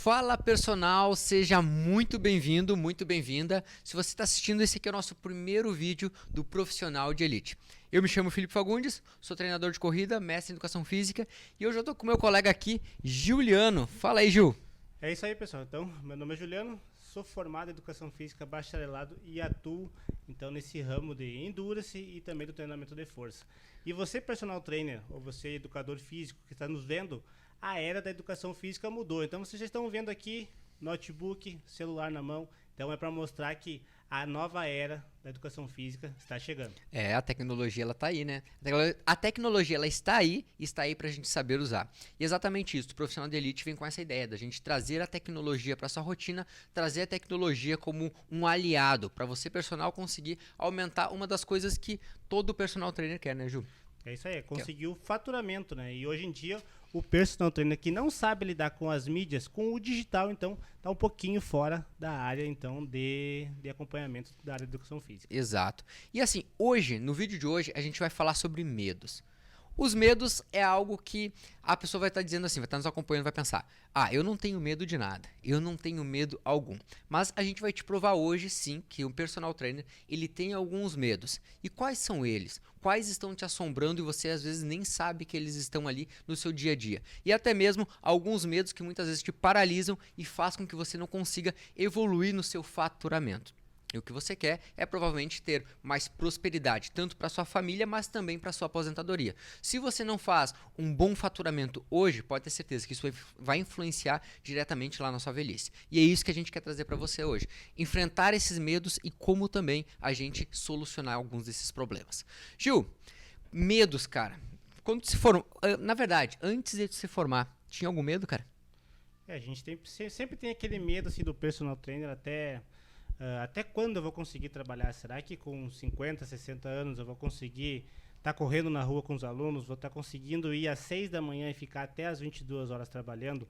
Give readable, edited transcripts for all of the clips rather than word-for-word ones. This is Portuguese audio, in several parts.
Fala personal, seja muito bem-vindo, muito bem-vinda. Se você está assistindo, esse aqui é o nosso primeiro vídeo do Profissional de Elite. Eu me chamo Felipe Fagundes, sou treinador de corrida, mestre em educação física e hoje eu estou com meu colega aqui, Juliano. Fala aí, Gil. É isso aí, pessoal. Então, meu nome é Juliano, sou formado em Educação Física, bacharelado e atuo, então, nesse ramo de Endurance e também do treinamento de força. E você, personal trainer, ou você, educador físico, que está nos vendo, a era da educação física mudou. Então, vocês já estão vendo aqui, notebook, celular na mão. Então, é para mostrar que a nova era da educação física está chegando. A tecnologia ela tá aí, né? A tecnologia ela está aí pra gente saber usar. E exatamente isso, o profissional de elite vem com essa ideia da gente trazer a tecnologia para sua rotina, trazer a tecnologia como um aliado para você personal conseguir aumentar uma das coisas que todo personal trainer quer, né, Ju? É isso aí, conseguir o faturamento, né? E hoje em dia, o personal trainer que não sabe lidar com as mídias, com o digital, então, tá um pouquinho fora da área, então, de acompanhamento da área de educação física. Exato. E assim, hoje, no vídeo de hoje, a gente vai falar sobre medos. Os medos é algo que a pessoa vai estar dizendo assim, vai estar nos acompanhando, vai pensar: ah, eu não tenho medo de nada, eu não tenho medo algum. Mas a gente vai te provar hoje sim que o personal trainer ele tem alguns medos. E quais são eles? Quais estão te assombrando e você às vezes nem sabe que eles estão ali no seu dia a dia? E até mesmo alguns medos que muitas vezes te paralisam e faz com que você não consiga evoluir no seu faturamento. E o que você quer é provavelmente ter mais prosperidade, tanto para sua família, mas também para sua aposentadoria. Se você não faz um bom faturamento hoje, pode ter certeza que isso vai influenciar diretamente lá na sua velhice. E é isso que a gente quer trazer para você hoje. Enfrentar esses medos e como também a gente solucionar alguns desses problemas. Gil, medos, cara. Quando se formou, na verdade, antes de se formar, tinha algum medo, cara? A gente sempre tem aquele medo, assim, do personal trainer até quando eu vou conseguir trabalhar? Será que com 50, 60 anos eu vou conseguir estar correndo na rua com os alunos? Vou estar conseguindo ir às 6 da manhã e ficar até às 22 horas trabalhando?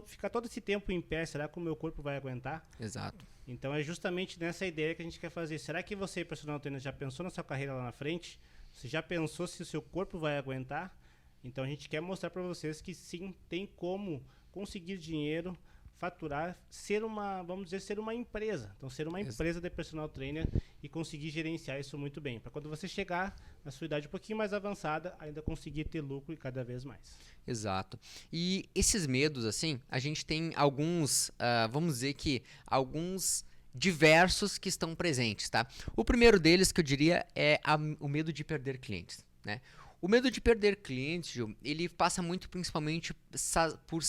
Ficar todo esse tempo em pé, será que o meu corpo vai aguentar? Exato. Então é justamente nessa ideia que a gente quer fazer. Será que você, personal trainer, já pensou na sua carreira lá na frente? Você já pensou se o seu corpo vai aguentar? Então a gente quer mostrar para vocês que sim, tem como conseguir dinheiro, faturar, vamos dizer, ser uma empresa. Então, ser uma empresa de personal trainer e conseguir gerenciar isso muito bem. Para quando você chegar na sua idade um pouquinho mais avançada, ainda conseguir ter lucro e cada vez mais. Exato. E esses medos, assim, a gente tem alguns, vamos dizer que alguns diversos que estão presentes, tá? O primeiro deles que eu diria é o medo de perder clientes, né? O medo de perder clientes, Gil, ele passa muito principalmente por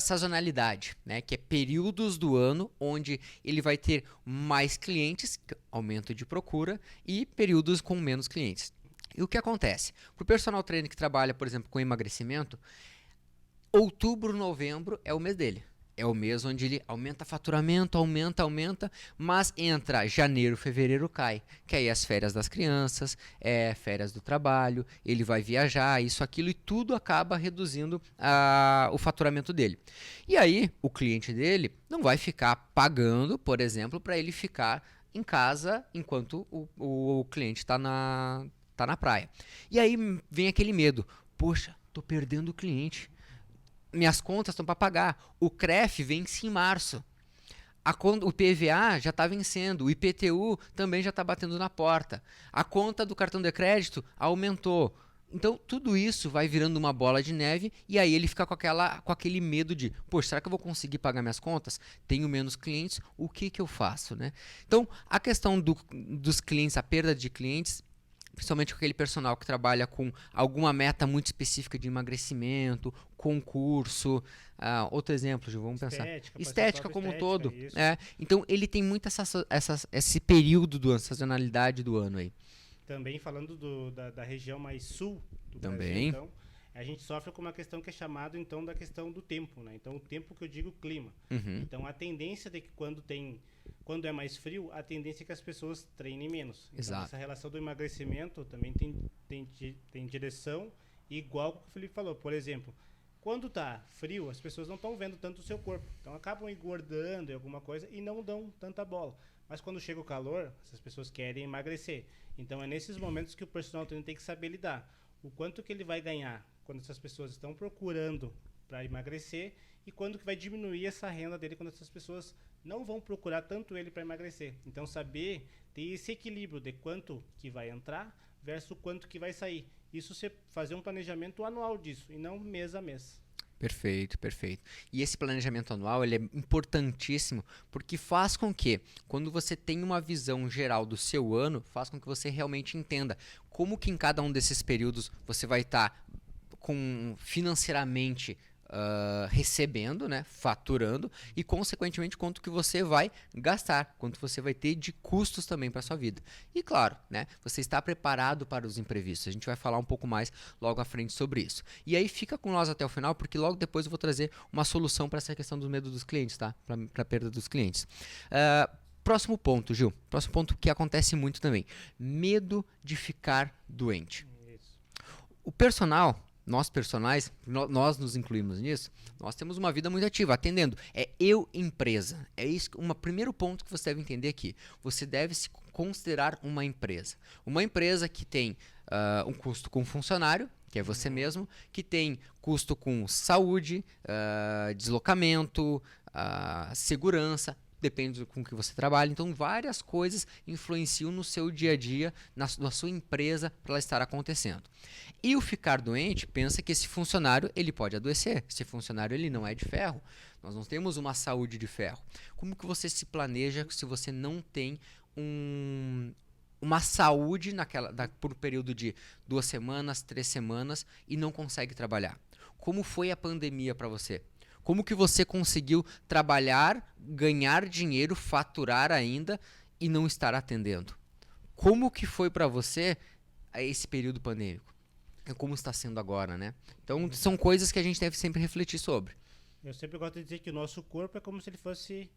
sazonalidade, né? Que é períodos do ano onde ele vai ter mais clientes, aumento de procura, e períodos com menos clientes. E o que acontece? Para o personal trainer que trabalha, por exemplo, com emagrecimento, outubro, novembro é o mês dele. É o mês onde ele aumenta faturamento, aumenta, mas entra janeiro, fevereiro cai. Que aí as férias das crianças, férias do trabalho, ele vai viajar, isso, aquilo, e tudo acaba reduzindo o faturamento dele. E aí o cliente dele não vai ficar pagando, por exemplo, para ele ficar em casa enquanto o cliente está na praia. E aí vem aquele medo: poxa, tô perdendo o cliente, minhas contas estão para pagar, o CREF vence em março, o PVA já está vencendo, o IPTU também já está batendo na porta, a conta do cartão de crédito aumentou. Então tudo isso vai virando uma bola de neve e aí ele fica com aquele medo de: poxa, será que eu vou conseguir pagar minhas contas? Tenho menos clientes, o que eu faço, né? Então a questão dos clientes, a perda de clientes, principalmente com aquele personal que trabalha com alguma meta muito específica de emagrecimento, concurso, outro exemplo, Gil, vamos pensar. Estética como um todo. Isso. Então ele tem muito esse período da sazonalidade do ano aí. Também falando da região mais sul do Também. Brasil, então, a gente sofre com uma questão que é chamada, então, da questão do tempo, né? Então, o tempo que eu digo clima. Uhum. Então, a tendência de que quando é mais frio, a tendência é que as pessoas treinem menos. Então, Exato. essa relação do emagrecimento também tem direção igual que o Felipe falou. Por exemplo, quando tá frio, as pessoas não estão vendo tanto o seu corpo. Então, acabam engordando em alguma coisa e não dão tanta bola. Mas quando chega o calor, essas pessoas querem emagrecer. Então, é nesses momentos que o personal trainer tem que saber lidar. O quanto que ele vai ganhar quando essas pessoas estão procurando para emagrecer e quando que vai diminuir essa renda dele quando essas pessoas não vão procurar tanto ele para emagrecer. Então saber ter esse equilíbrio de quanto que vai entrar versus quanto que vai sair. Isso você fazer um planejamento anual disso e não mês a mês. Perfeito, perfeito. E esse planejamento anual ele é importantíssimo porque faz com que, quando você tem uma visão geral do seu ano, faz com que você realmente entenda como que em cada um desses períodos você vai estar com financeiramente recebendo, né, faturando e consequentemente quanto que você vai gastar, quanto você vai ter de custos também para sua vida. E claro, né, você está preparado para os imprevistos. A gente vai falar um pouco mais logo à frente sobre isso. E aí fica com nós até o final, porque logo depois eu vou trazer uma solução para essa questão do medo dos clientes, tá? Para a perda dos clientes. Próximo ponto, Gil. Próximo ponto que acontece muito também. Medo de ficar doente. Isso. O personal, nós personagens, nós nos incluímos nisso, nós temos uma vida muito ativa, atendendo. É eu, empresa. É isso, primeiro ponto que você deve entender aqui. Você deve se considerar uma empresa. Uma empresa que tem um custo com funcionário, que é você mesmo, que tem custo com saúde, deslocamento, segurança, depende com que você trabalha. Então, várias coisas influenciam no seu dia a dia, na sua empresa, para ela estar acontecendo. E o ficar doente, pensa que esse funcionário ele pode adoecer. Esse funcionário ele não é de ferro. Nós não temos uma saúde de ferro. Como que você se planeja se você não tem uma saúde por um período de 2 semanas, 3 semanas e não consegue trabalhar? Como foi a pandemia para você? Como que você conseguiu trabalhar, ganhar dinheiro, faturar ainda e não estar atendendo? Como que foi para você esse período pandêmico? Como está sendo agora, né? Então, são coisas que a gente deve sempre refletir sobre. Eu sempre gosto de dizer que o nosso corpo é como se ele fosse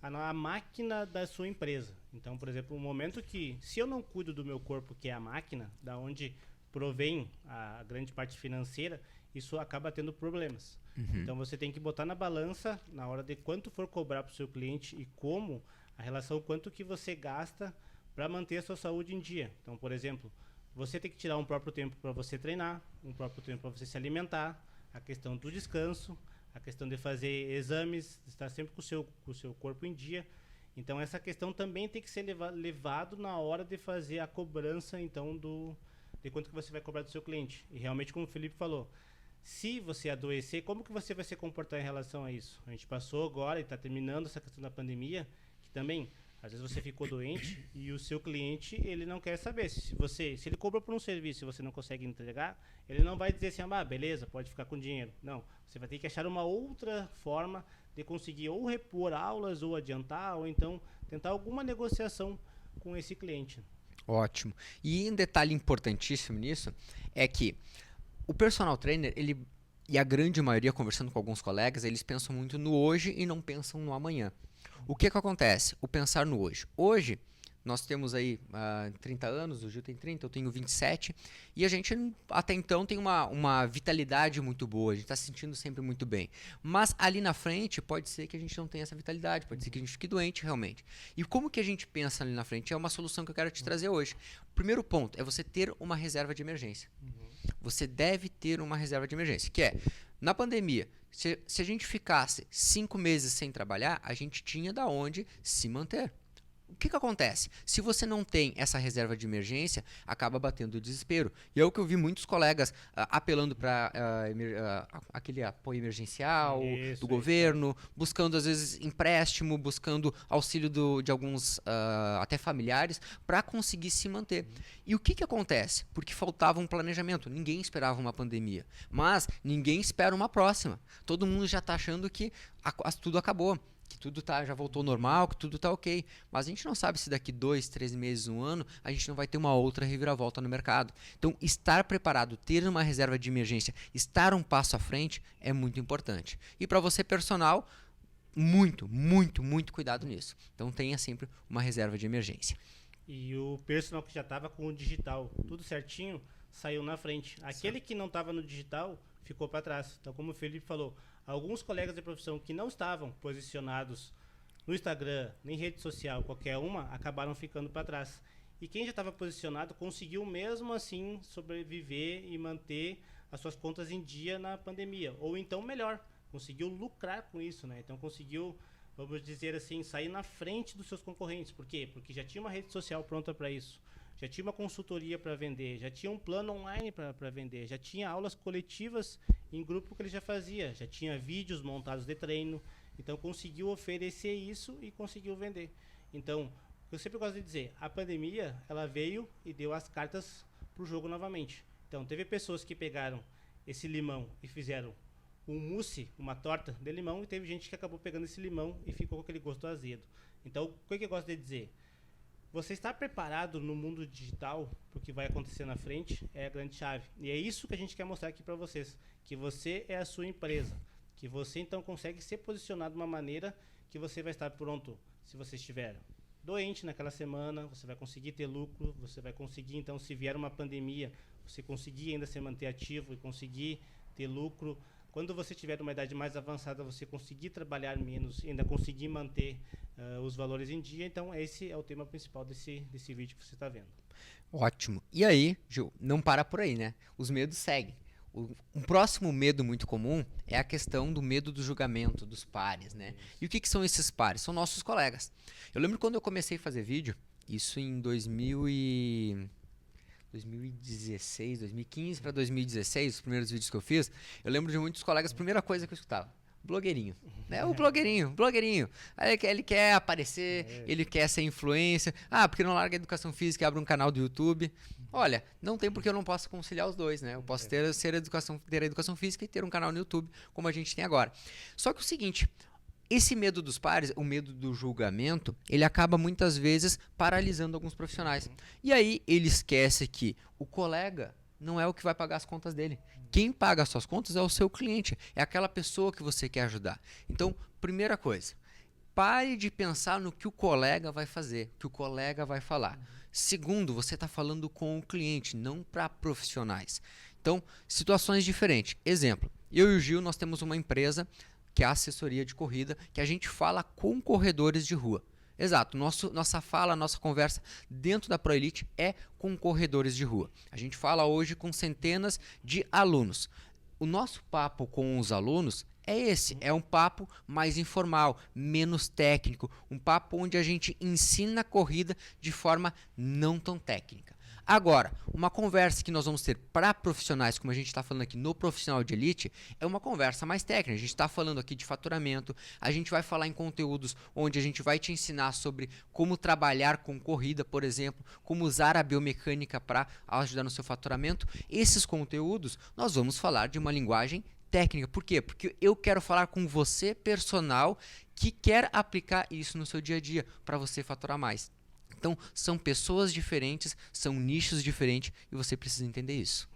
a máquina da sua empresa. Então, por exemplo, o momento que, se eu não cuido do meu corpo, que é a máquina, da onde provém a grande parte financeira, isso acaba tendo problemas. Então, você tem que botar na balança, na hora de quanto for cobrar para o seu cliente e como, a relação quanto que você gasta para manter a sua saúde em dia. Então, por exemplo, você tem que tirar um próprio tempo para você treinar, um próprio tempo para você se alimentar, a questão do descanso, a questão de fazer exames, estar sempre com o seu corpo em dia. Então, essa questão também tem que ser levado na hora de fazer a cobrança, então, de quanto que você vai cobrar do seu cliente. E realmente, como o Felipe falou, se você adoecer, como que você vai se comportar em relação a isso? A gente passou agora e está terminando essa questão da pandemia, que também, às vezes você ficou doente e o seu cliente, ele não quer saber. Se ele cobra por um serviço e você não consegue entregar, ele não vai dizer assim, beleza, pode ficar com dinheiro. Não, você vai ter que achar uma outra forma de conseguir ou repor aulas, ou adiantar, ou então tentar alguma negociação com esse cliente. Ótimo. E um detalhe importantíssimo nisso é que o personal trainer, e a grande maioria, conversando com alguns colegas, eles pensam muito no hoje e não pensam no amanhã. O que acontece? O pensar no hoje. Hoje, nós temos aí 30 anos, o Gil tem 30, eu tenho 27, e a gente até então tem uma vitalidade muito boa, a gente está se sentindo sempre muito bem. Mas ali na frente, pode ser que a gente não tenha essa vitalidade, pode ser que a gente fique doente realmente. E como que a gente pensa ali na frente? É uma solução que eu quero te trazer hoje. O primeiro ponto é você ter uma reserva de emergência. Você deve ter uma reserva de emergência, que é, na pandemia, se a gente ficasse 5 meses sem trabalhar, a gente tinha da onde se manter. O que acontece? Se você não tem essa reserva de emergência, acaba batendo o desespero. E é o que eu vi muitos colegas apelando para aquele apoio emergencial do governo, buscando às vezes empréstimo, buscando auxílio de alguns até familiares para conseguir se manter. E o que acontece? Porque faltava um planejamento. Ninguém esperava uma pandemia, mas ninguém espera uma próxima. Todo mundo já está achando que tudo acabou, que tudo já voltou ao normal, que tudo está ok. Mas a gente não sabe se daqui 2, 3 meses, 1 ano, a gente não vai ter uma outra reviravolta no mercado. Então, estar preparado, ter uma reserva de emergência, estar um passo à frente é muito importante. E para você, personal, muito, muito, muito cuidado nisso. Então, tenha sempre uma reserva de emergência. E o personal que já estava com o digital, tudo certinho, saiu na frente. Aquele que não estava no digital ficou para trás. Então, como o Felipe falou, alguns colegas de profissão que não estavam posicionados no Instagram, nem rede social, qualquer uma, acabaram ficando para trás. E quem já estava posicionado conseguiu mesmo assim sobreviver e manter as suas contas em dia na pandemia. Ou então, melhor, conseguiu lucrar com isso, né? Então, conseguiu, vamos dizer assim, sair na frente dos seus concorrentes. Por quê? Porque já tinha uma rede social pronta para isso. Já tinha uma consultoria para vender, já tinha um plano online para vender, já tinha aulas coletivas em grupo que ele já fazia, já tinha vídeos montados de treino. Então, conseguiu oferecer isso e conseguiu vender. Então, eu sempre gosto de dizer, a pandemia, ela veio e deu as cartas para o jogo novamente. Então, teve pessoas que pegaram esse limão e fizeram um mousse, uma torta de limão, e teve gente que acabou pegando esse limão e ficou com aquele gosto azedo. Então, o que eu gosto de dizer? Você está preparado no mundo digital para o que vai acontecer na frente é a grande chave. E é isso que a gente quer mostrar aqui para vocês, que você é a sua empresa, que você então consegue ser posicionado de uma maneira que você vai estar pronto se você estiver doente naquela semana, você vai conseguir ter lucro, você vai conseguir então, se vier uma pandemia, você conseguir ainda se manter ativo e conseguir ter lucro. Quando você tiver uma idade mais avançada, você conseguir trabalhar menos e ainda conseguir manter os valores em dia. Então, esse é o tema principal desse vídeo que você está vendo. Ótimo. E aí, Gil, não para por aí, né? Os medos seguem. Um próximo medo muito comum é a questão do medo do julgamento, dos pares, né? E o que são esses pares? São nossos colegas. Eu lembro quando eu comecei a fazer vídeo, isso em 2016, 2015 para 2016, os primeiros vídeos que eu fiz, eu lembro de muitos colegas, a primeira coisa que eu escutava, blogueirinho, né? O blogueirinho. Aí ele quer aparecer, ele quer ser influencer. Ah, porque não larga a educação física e abre um canal do YouTube. Olha, não tem porque eu não posso conciliar os dois, né? Eu posso ter a educação física e ter um canal no YouTube, como a gente tem agora. Só que o seguinte, esse medo dos pares, o medo do julgamento, ele acaba muitas vezes paralisando alguns profissionais. E aí ele esquece que o colega não é o que vai pagar as contas dele. Quem paga as suas contas é o seu cliente, é aquela pessoa que você quer ajudar. Então, primeira coisa, pare de pensar no que o colega vai fazer, o que o colega vai falar. Segundo, você está falando com o cliente, não para profissionais. Então, situações diferentes. Exemplo, eu e o Gil, nós temos uma empresa que é a assessoria de corrida, que a gente fala com corredores de rua. Exato, nossa fala, nossa conversa dentro da ProElite é com corredores de rua. A gente fala hoje com centenas de alunos. O nosso papo com os alunos é esse, é um papo mais informal, menos técnico, um papo onde a gente ensina a corrida de forma não tão técnica. Agora, uma conversa que nós vamos ter para profissionais, como a gente está falando aqui no Profissional de Elite, é uma conversa mais técnica. A gente está falando aqui de faturamento, a gente vai falar em conteúdos onde a gente vai te ensinar sobre como trabalhar com corrida, por exemplo, como usar a biomecânica para ajudar no seu faturamento. Esses conteúdos, nós vamos falar de uma linguagem técnica. Por quê? Porque eu quero falar com você, personal, que quer aplicar isso no seu dia a dia para você faturar mais. Então, são pessoas diferentes, são nichos diferentes e você precisa entender isso.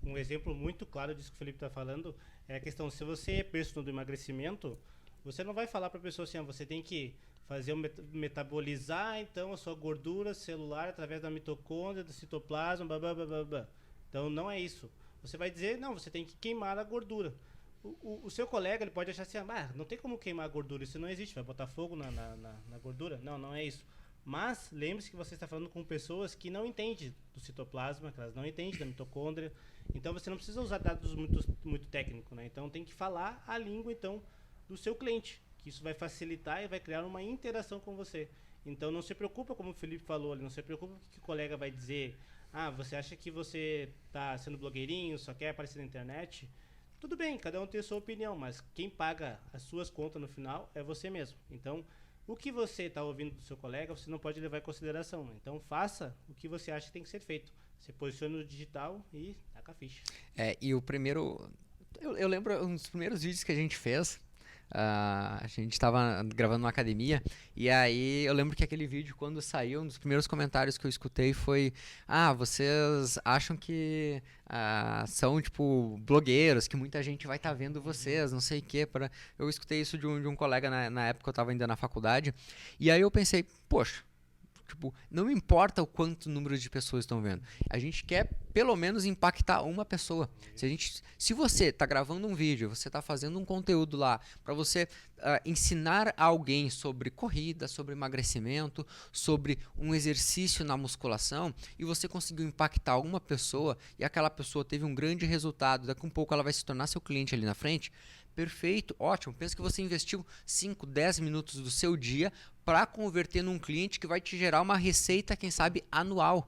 Um exemplo muito claro disso que o Felipe está falando é a questão, se você é personal do emagrecimento, você não vai falar para a pessoa assim, você tem que fazer metabolizar então a sua gordura celular através da mitocôndria, do citoplasma, blá, blá, blá, blá, blá. Então, não é isso. Você vai dizer, não, você tem que queimar a gordura. O seu colega ele pode achar assim, não tem como queimar a gordura, isso não existe, vai botar fogo na gordura? Não, não é isso. Mas lembre-se que você está falando com pessoas que não entendem do citoplasma, que elas não entendem da mitocôndria. Então você não precisa usar dados muito técnicos, né? Então tem que falar a língua então do seu cliente, que isso vai facilitar e vai criar uma interação com você. Então não se preocupa, como o Felipe falou, não se preocupa com o que o colega vai dizer. Você acha que você está sendo blogueirinho, só quer aparecer na internet? Tudo bem, cada um tem a sua opinião, mas quem paga as suas contas no final é você mesmo. Então o que você está ouvindo do seu colega, você não pode levar em consideração. Né? Então, faça o que você acha que tem que ser feito. Você posiciona no digital e taca a ficha. E o primeiro... Eu lembro um dos primeiros vídeos que a gente fez. A gente estava gravando na academia. E aí eu lembro que aquele vídeo, quando saiu, um dos primeiros comentários que eu escutei foi: vocês acham que são tipo blogueiros, que muita gente vai estar vendo vocês, não sei o quê. Eu escutei isso de um colega na época que eu estava ainda na faculdade. E aí eu pensei, poxa, Tipo, não importa o quanto número de pessoas estão vendo. A gente quer, pelo menos, impactar uma pessoa. Se você está gravando um vídeo, você está fazendo um conteúdo lá para você ensinar alguém sobre corrida, sobre emagrecimento, sobre um exercício na musculação, e você conseguiu impactar alguma pessoa e aquela pessoa teve um grande resultado, daqui a um pouco ela vai se tornar seu cliente ali na frente, perfeito, ótimo. Pensa que você investiu 5, 10 minutos do seu dia para converter num cliente que vai te gerar uma receita, quem sabe, anual.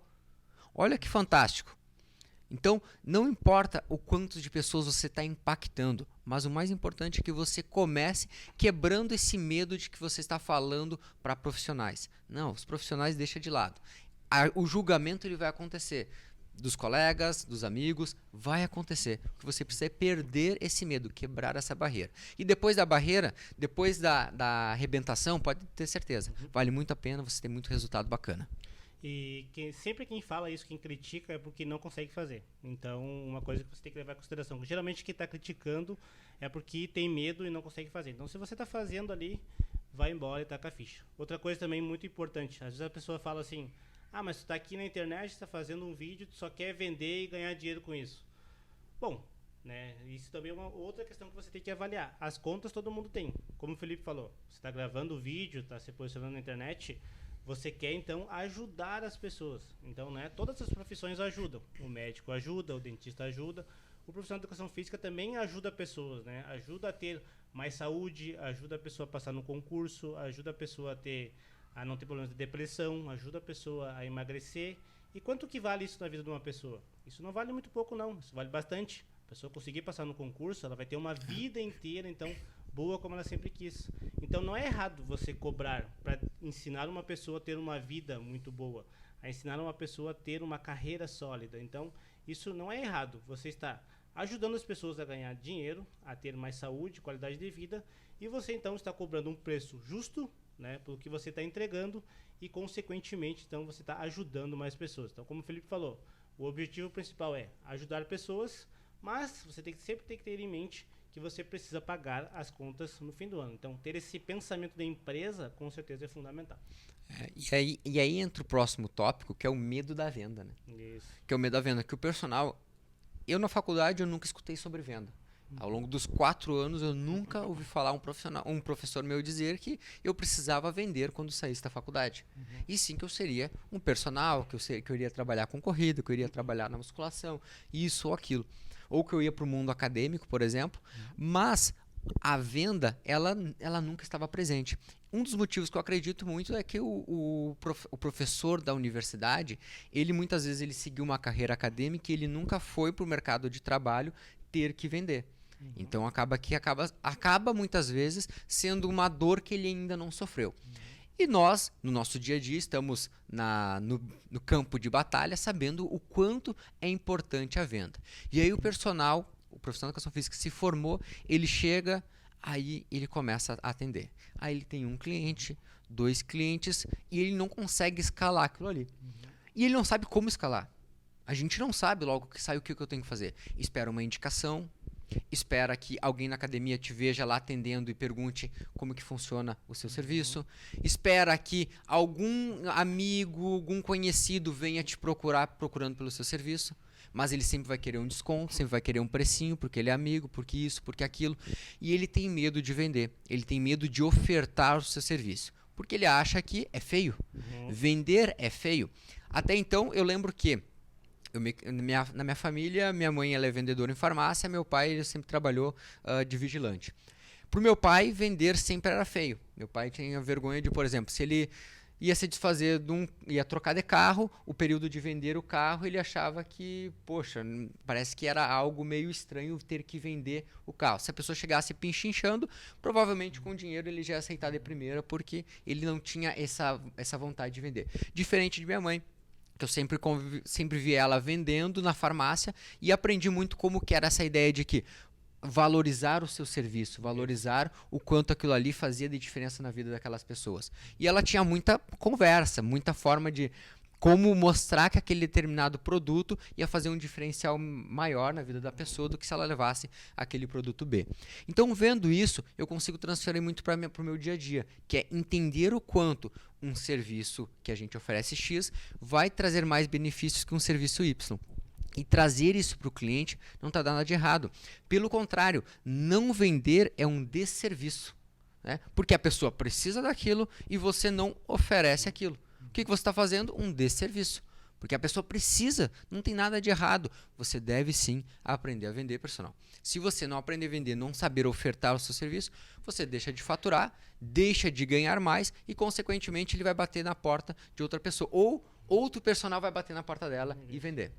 Olha que fantástico. Então, não importa o quanto de pessoas você está impactando, mas o mais importante é que você comece quebrando esse medo de que você está falando para profissionais. Não, os profissionais deixa de lado. O julgamento ele vai acontecer. Dos colegas, dos amigos, vai acontecer. O que você precisa é perder esse medo, quebrar essa barreira. E depois da barreira, depois da arrebentação, pode ter certeza, vale muito a pena, você tem muito resultado bacana. E sempre quem fala isso, quem critica, é porque não consegue fazer. Então, uma coisa que você tem que levar em consideração. Geralmente, quem está criticando é porque tem medo e não consegue fazer. Então, se você está fazendo ali, vai embora e taca a ficha. Outra coisa também muito importante. Às vezes a pessoa fala assim, mas tu tá aqui na internet, tu tá fazendo um vídeo, tu só quer vender e ganhar dinheiro com isso. Bom, né, isso também é uma outra questão que você tem que avaliar. As contas todo mundo tem. Como o Felipe falou, você está gravando o vídeo, está se posicionando na internet, você quer então ajudar as pessoas. Então, né, todas as profissões ajudam. O médico ajuda, o dentista ajuda, o profissional de educação física também ajuda pessoas, né? Ajuda a ter mais saúde, ajuda a pessoa a passar no concurso, ajuda a pessoa a não ter problemas de depressão, ajuda a pessoa a emagrecer. E quanto que vale isso na vida de uma pessoa? Isso não vale muito pouco, não. Isso vale bastante. A pessoa conseguir passar no concurso, ela vai ter uma vida inteira, então, boa como ela sempre quis. Então, não é errado você cobrar para ensinar uma pessoa a ter uma vida muito boa, a ensinar uma pessoa a ter uma carreira sólida. Então, isso não é errado. Você está ajudando as pessoas a ganhar dinheiro, a ter mais saúde, qualidade de vida, e você, então, está cobrando um preço justo, né, pelo que você está entregando e, consequentemente, então, você está ajudando mais pessoas. Então, como o Felipe falou, o objetivo principal é ajudar pessoas, mas você sempre tem que ter em mente que você precisa pagar as contas no fim do ano. Então, ter esse pensamento da empresa, com certeza, é fundamental. E aí entra o próximo tópico, que é o medo da venda, né? Isso. Que é o medo da venda, que o personal... Eu, na faculdade, eu nunca escutei sobre venda. Ao longo dos 4 anos, eu nunca ouvi falar um professor meu dizer que eu precisava vender quando saísse da faculdade. E sim que eu seria um personal, que eu iria trabalhar com corrida, que eu iria trabalhar na musculação, isso ou aquilo. Ou que eu ia para o mundo acadêmico, por exemplo. Mas a venda, ela nunca estava presente. Um dos motivos que eu acredito muito é que o professor da universidade, ele muitas vezes ele seguiu uma carreira acadêmica e ele nunca foi para o mercado de trabalho ter que vender. Então acaba muitas vezes sendo uma dor que ele ainda não sofreu. E nós, no nosso dia a dia, estamos no campo de batalha sabendo o quanto é importante a venda. E aí o profissional de educação física se formou, ele chega, aí ele começa a atender. Aí ele tem um cliente, 2 clientes e ele não consegue escalar aquilo ali. E ele não sabe como escalar. A gente não sabe logo que sai o que eu tenho que fazer. Espera uma indicação, espera que alguém na academia te veja lá atendendo e pergunte como que funciona o seu serviço. Espera que algum amigo, algum conhecido venha te procurando pelo seu serviço. Mas ele sempre vai querer um desconto, sempre vai querer um precinho, porque ele é amigo, porque isso, porque aquilo. E ele tem medo de vender, ele tem medo de ofertar o seu serviço, porque ele acha que é feio. Vender é feio. Até então, eu lembro que na minha família, minha mãe ela é vendedora em farmácia, meu pai ele sempre trabalhou de vigilante. Para o meu pai, vender sempre era feio. Meu pai tinha vergonha de, por exemplo, se ele ia se desfazer ia trocar de carro, o período de vender o carro, ele achava que, poxa, parece que era algo meio estranho ter que vender o carro. Se a pessoa chegasse pichinchando, provavelmente com dinheiro ele já ia aceitar de primeira, porque ele não tinha essa vontade de vender. Diferente de minha mãe, que eu sempre vi ela vendendo na farmácia e aprendi muito como que era essa ideia de que valorizar o seu serviço, valorizar o quanto aquilo ali fazia de diferença na vida daquelas pessoas. E ela tinha muita conversa, muita forma de como mostrar que aquele determinado produto ia fazer um diferencial maior na vida da pessoa do que se ela levasse aquele produto B. Então, vendo isso, eu consigo transferir muito para o meu dia a dia, que é entender o quanto um serviço que a gente oferece X vai trazer mais benefícios que um serviço Y. E trazer isso para o cliente não está dando nada de errado. Pelo contrário, não vender é um desserviço, né? Porque a pessoa precisa daquilo e você não oferece aquilo. O que você está fazendo? Um desserviço. Porque a pessoa precisa, não tem nada de errado. Você deve sim aprender a vender, personal. Se você não aprender a vender, não saber ofertar o seu serviço, você deixa de faturar, deixa de ganhar mais e, consequentemente, ele vai bater na porta de outra pessoa. Ou outro personal vai bater na porta dela e vender.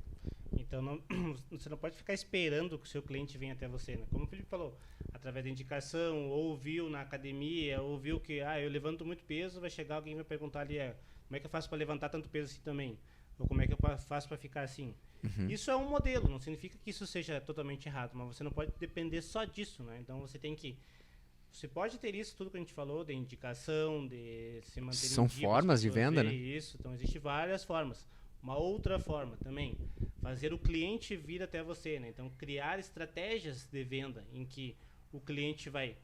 Então, você não pode ficar esperando que o seu cliente venha até você, né? Como o Felipe falou, através da indicação, ou viu na academia, ou viu que eu levanto muito peso, vai chegar alguém e vai perguntar ali, como é que eu faço para levantar tanto peso assim também? Ou como é que eu faço para ficar assim? Isso é um modelo, não significa que isso seja totalmente errado, mas você não pode depender só disso, né? Então, você pode ter isso, tudo que a gente falou, de indicação, de se manter São formas de venda, né? Isso, então existem várias formas. Uma outra forma também, fazer o cliente vir até você, né? Então, criar estratégias de venda em que o cliente vai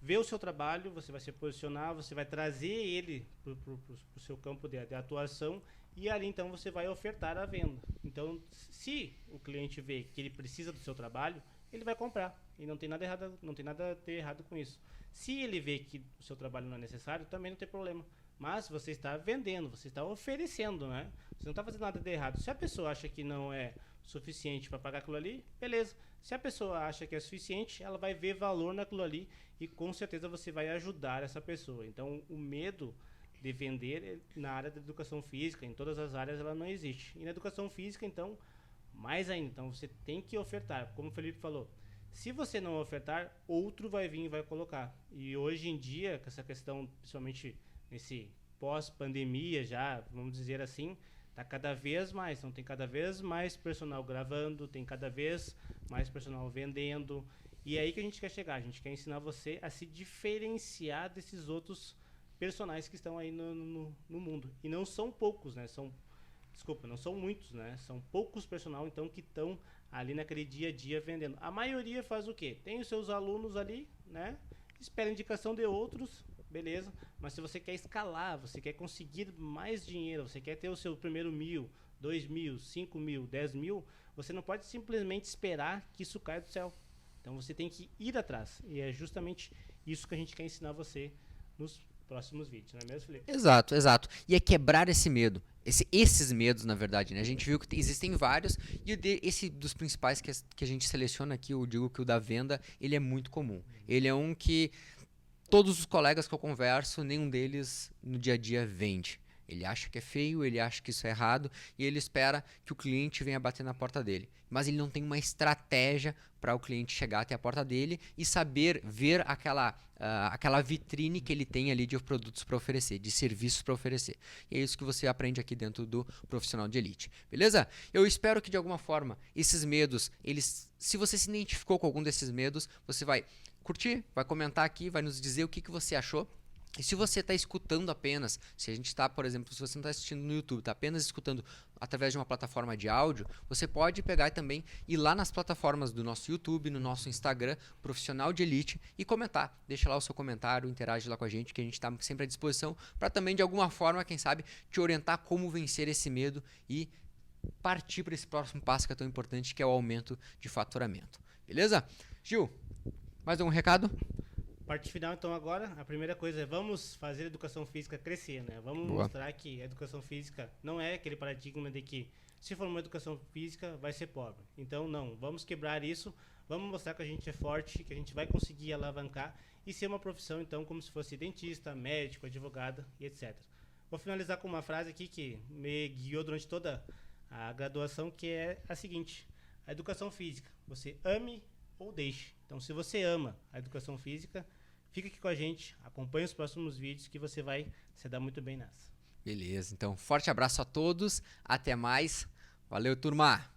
ver o seu trabalho, você vai se posicionar, você vai trazer ele para o seu campo de atuação e ali, então, você vai ofertar a venda. Então, se o cliente vê que ele precisa do seu trabalho, ele vai comprar e não tem nada errado, não tem nada de errado com isso. Se ele vê que o seu trabalho não é necessário, também não tem problema. Mas você está vendendo, você está oferecendo, né? Você não está fazendo nada de errado. Se a pessoa acha que não é suficiente para pagar aquilo ali, beleza. Se a pessoa acha que é suficiente, ela vai ver valor naquilo ali e com certeza você vai ajudar essa pessoa. Então, o medo de vender na área da educação física, em todas as áreas, ela não existe. E na educação física, então, mais ainda. Então, você tem que ofertar. Como o Felipe falou, se você não ofertar, outro vai vir e vai colocar. E hoje em dia, com essa questão, principalmente nesse pós-pandemia já, vamos dizer assim, tá cada vez mais, então tem cada vez mais personal gravando, tem cada vez mais personal vendendo, e é aí que a gente quer chegar, a gente quer ensinar você a se diferenciar desses outros personagens que estão aí no mundo, e não são poucos, né, não são muitos, né, são poucos personal, então, que estão ali naquele dia a dia vendendo. A maioria faz o quê? Tem os seus alunos ali, né, espera indicação de outros, beleza, mas se você quer escalar, você quer conseguir mais dinheiro, você quer ter o seu primeiro 1.000, 2.000, 5.000, 10.000, você não pode simplesmente esperar que isso caia do céu. Então você tem que ir atrás. E é justamente isso que a gente quer ensinar você nos próximos vídeos, não é mesmo, Felipe? Exato, exato. E é quebrar esse medo. Esses medos, na verdade, né? A gente viu que existem vários, e esse dos principais que a gente seleciona aqui, eu digo que o da venda, ele é muito comum. Ele é um que todos os colegas que eu converso, nenhum deles no dia a dia vende. Ele acha que é feio, ele acha que isso é errado e ele espera que o cliente venha bater na porta dele. Mas ele não tem uma estratégia para o cliente chegar até a porta dele e saber ver aquela vitrine que ele tem ali de produtos para oferecer, de serviços para oferecer. E é isso que você aprende aqui dentro do Profissional de Elite. Beleza? Eu espero que de alguma forma esses medos, se você se identificou com algum desses medos, você vai curtir, vai comentar aqui, vai nos dizer o que você achou. E se você está escutando apenas, se a gente está, por exemplo, se você não está assistindo no YouTube, está apenas escutando através de uma plataforma de áudio, você pode pegar e também ir lá nas plataformas do nosso YouTube, no nosso Instagram, Profissional de Elite, e comentar. Deixa lá o seu comentário, interage lá com a gente, que a gente está sempre à disposição para também, de alguma forma, quem sabe, te orientar como vencer esse medo e partir para esse próximo passo que é tão importante, que é o aumento de faturamento. Beleza? Gil, mais algum recado? Parte final, então, agora, a primeira coisa é vamos fazer a educação física crescer, né? Vamos mostrar que a educação física não é aquele paradigma de que se for uma educação física, vai ser pobre. Então, não, vamos quebrar isso, vamos mostrar que a gente é forte, que a gente vai conseguir alavancar e ser uma profissão, então, como se fosse dentista, médico, advogado e etc. Vou finalizar com uma frase aqui que me guiou durante toda a graduação, que é a seguinte: a educação física, você ame ou deixe. Então, se você ama a educação física, fica aqui com a gente, acompanhe os próximos vídeos que você vai se dar muito bem nessa. Beleza, então forte abraço a todos, até mais, valeu turma!